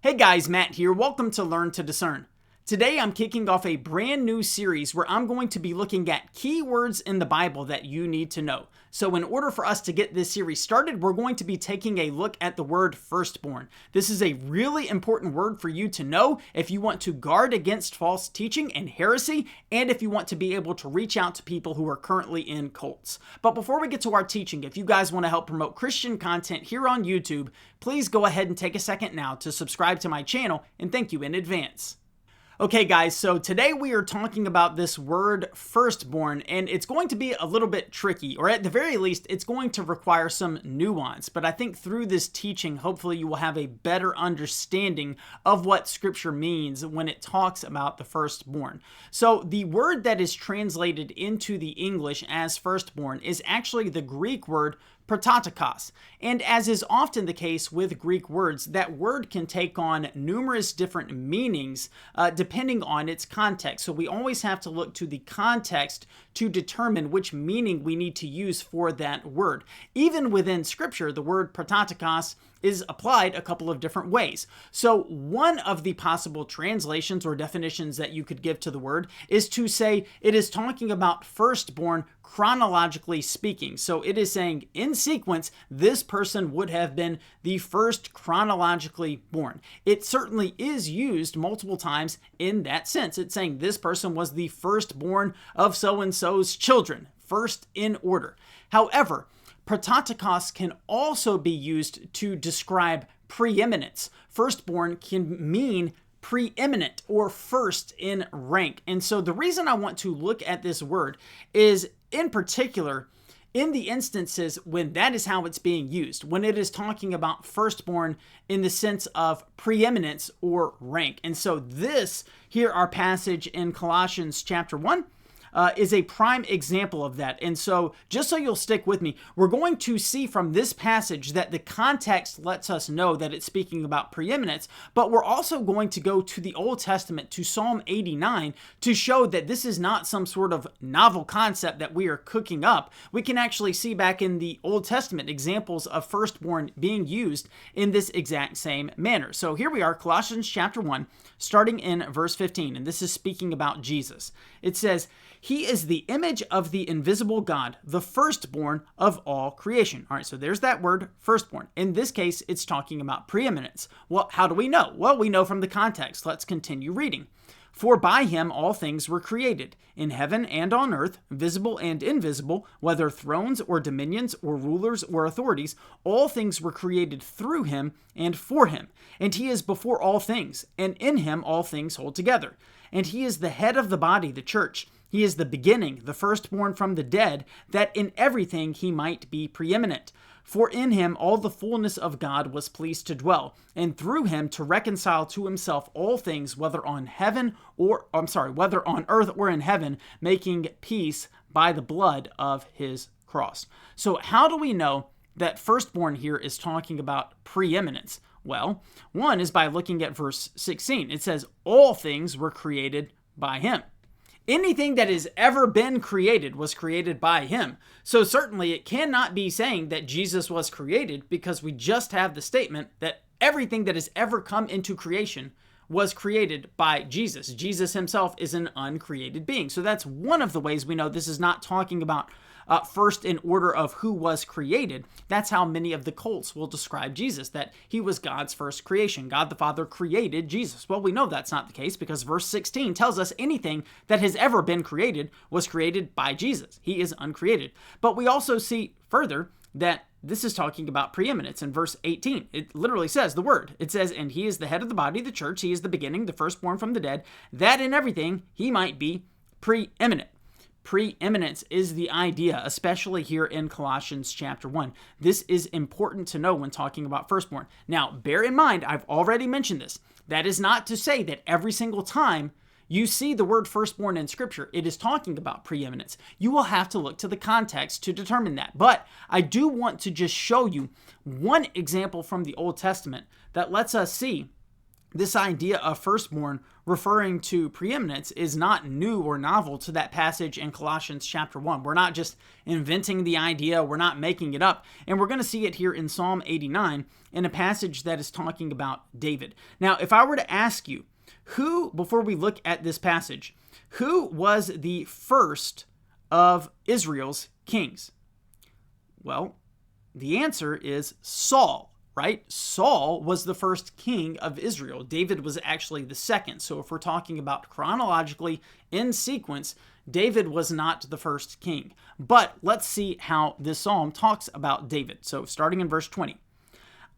Hey guys, Matt here. Welcome to Learn to Discern. Today I'm kicking off a brand new series where I'm going to be looking at key words in the Bible that you need to know. So in order for us to get this series started, we're going to be taking a look at the word firstborn. This is a really important word for you to know if you want to guard against false teaching and heresy, and if you want to be able to reach out to people who are currently in cults. But before we get to our teaching, if you guys want to help promote Christian content here on YouTube, please go ahead and take a second now to subscribe to my channel, and thank you in advance. Okay guys, so today we are talking about this word firstborn, and it's going to be a little bit tricky, or at the very least, it's going to require some nuance. But I think through this teaching, hopefully you will have a better understanding of what Scripture means when it talks about the firstborn. So the word that is translated into the English as firstborn is actually the Greek word prototokos. And as is often the case with Greek words, that word can take on numerous different meanings depending on its context. So we always have to look to the context to determine which meaning we need to use for that word. Even within Scripture, the word prototokos is applied a couple of different ways. So one of the possible translations or definitions that you could give to the word is to say it is talking about firstborn chronologically speaking. So it is saying in sequence, this person would have been the first chronologically born. It certainly is used multiple times in that sense. It's saying this person was the firstborn of so-and-so's children, first in order. However, prototokos can also be used to describe preeminence. Firstborn can mean preeminent or first in rank. And so the reason I want to look at this word is, in particular, in the instances when that is how it's being used, when it is talking about firstborn in the sense of preeminence or rank. And so this here, our passage in Colossians chapter 1, is a prime example of that. And so just so you'll stick with me, we're going to see from this passage that the context lets us know that it's speaking about preeminence, but we're also going to go to the Old Testament, to Psalm 89, to show that this is not some sort of novel concept that we are cooking up. We can actually see back in the Old Testament examples of firstborn being used in this exact same manner. So here we are, Colossians chapter 1, starting in verse 15, and this is speaking about Jesus. It says, "He is the image of the invisible God, the firstborn of all creation." All right, so there's that word, firstborn. In this case, it's talking about preeminence. Well, how do we know? Well, we know from the context. Let's continue reading. "For by him all things were created, in heaven and on earth, visible and invisible, whether thrones or dominions or rulers or authorities, all things were created through him and for him. And he is before all things, and in him all things hold together. And he is the head of the body, the church. He is the beginning, the firstborn from the dead, that in everything he might be preeminent. For in him all the fullness of God was pleased to dwell, and through him to reconcile to himself all things, whether on earth or in heaven, making peace by the blood of his cross." So how do we know that firstborn here is talking about preeminence? Well, one is by looking at verse 16. It says, all things were created by him. Anything that has ever been created was created by him. So certainly it cannot be saying that Jesus was created, because we just have the statement that everything that has ever come into creation was created by Jesus. Jesus himself is an uncreated being. So that's one of the ways we know this is not talking about first in order of who was created. That's how many of the cults will describe Jesus, that he was God's first creation. God the Father created Jesus. Well, we know that's not the case, because verse 16 tells us anything that has ever been created was created by Jesus. He is uncreated. But we also see further that this is talking about preeminence in verse 18. It literally says the word. It says, "And he is the head of the body, the church. He is the beginning, the firstborn from the dead, that in everything he might be preeminent." Preeminence is the idea, especially here in Colossians chapter 1. This is important to know when talking about firstborn. Now, bear in mind, I've already mentioned this. That is not to say that every single time you see the word firstborn in Scripture, it is talking about preeminence. You will have to look to the context to determine that. But I do want to just show you one example from the Old Testament that lets us see this idea of firstborn referring to preeminence is not new or novel to that passage in Colossians chapter 1. We're not just inventing the idea, we're not making it up, and we're going to see it here in Psalm 89 in a passage that is talking about David. Now, if I were to ask you, before we look at this passage, who was the first of Israel's kings? Well, the answer is Saul. Right? Saul was the first king of Israel. David was actually the second. So if we're talking about chronologically in sequence, David was not the first king. But let's see how this psalm talks about David. So starting in verse 20.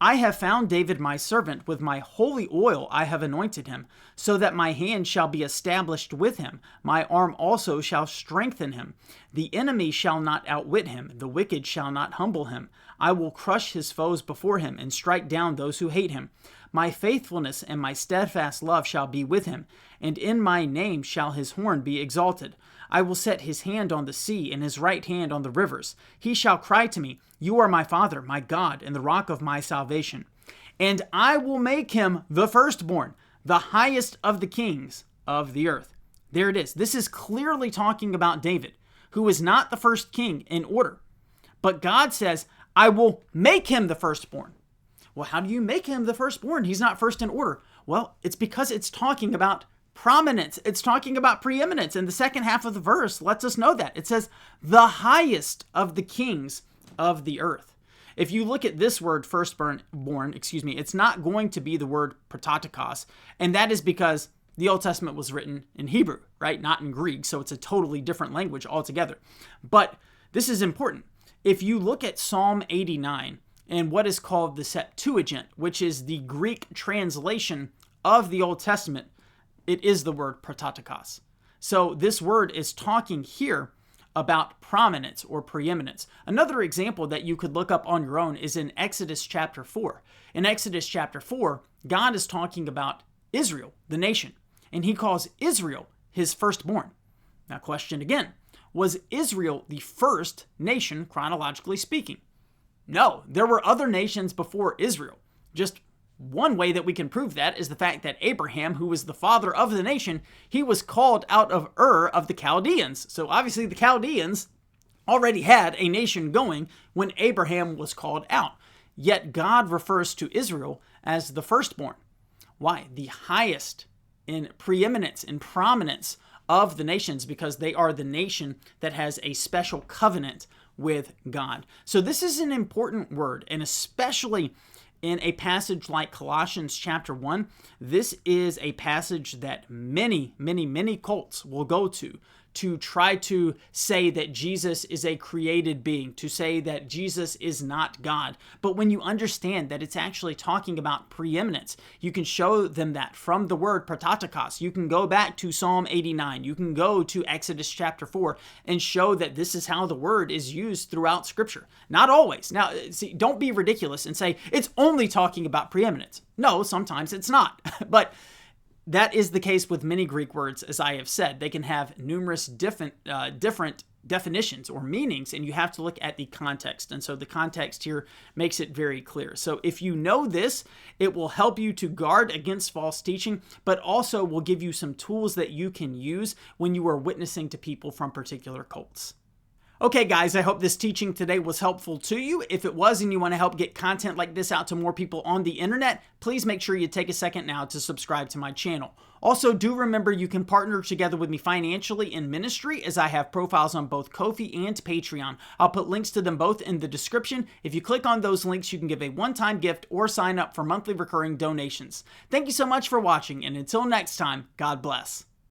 I have found David my servant, with my holy oil I have anointed him, so that my hand shall be established with him, my arm also shall strengthen him. The enemy shall not outwit him, the wicked shall not humble him. I will crush his foes before him, and strike down those who hate him. My faithfulness and my steadfast love shall be with him, and in my name shall his horn be exalted. I will set his hand on the sea, and his right hand on the rivers. He shall cry to me, You are my Father, my God, and the rock of my salvation. And I will make him the firstborn, the highest of the kings of the earth. There it is. This is clearly talking about David, who is not the first king in order. But God says, I will make him the firstborn. Well, how do you make him the firstborn? He's not first in order. Well, it's because it's talking about prominence. It's talking about preeminence. And the second half of the verse lets us know that. It says, the highest of the kings of the earth. If you look at this word firstborn, it's not going to be the word prototikos. And that is because the Old Testament was written in Hebrew, right? Not in Greek. So it's a totally different language altogether. But this is important. If you look at Psalm 89 and what is called the Septuagint, which is the Greek translation of the Old Testament, it is the word prototikos. So this word is talking here about prominence or preeminence. Another example that you could look up on your own is in Exodus chapter 4. In Exodus chapter 4, God is talking about Israel, the nation, and he calls Israel his firstborn. Now, question again, was Israel the first nation, chronologically speaking? No, there were other nations before Israel. Just one way that we can prove that is the fact that Abraham, who was the father of the nation, he was called out of Ur of the Chaldeans. So obviously the Chaldeans already had a nation going when Abraham was called out. Yet God refers to Israel as the firstborn. Why? The highest in preeminence and prominence of the nations, because they are the nation that has a special covenant with God. So this is an important word, and especially in a passage like Colossians chapter 1, this is a passage that many cults will go to try to say that Jesus is a created being, to say that Jesus is not God. But when you understand that it's actually talking about preeminence, you can show them that from the word prototikos. You can go back to Psalm 89. You can go to Exodus chapter 4 and show that this is how the word is used throughout Scripture. Not always. Now, see, don't be ridiculous and say it's only talking about preeminence. No, sometimes it's not. But that is the case with many Greek words, as I have said. They can have numerous different definitions or meanings, and you have to look at the context. And so the context here makes it very clear. So if you know this, it will help you to guard against false teaching, but also will give you some tools that you can use when you are witnessing to people from particular cults. Okay, guys, I hope this teaching today was helpful to you. If it was and you want to help get content like this out to more people on the internet, please make sure you take a second now to subscribe to my channel. Also, do remember you can partner together with me financially in ministry, as I have profiles on both Ko-fi and Patreon. I'll put links to them both in the description. If you click on those links, you can give a one-time gift or sign up for monthly recurring donations. Thank you so much for watching, and until next time, God bless.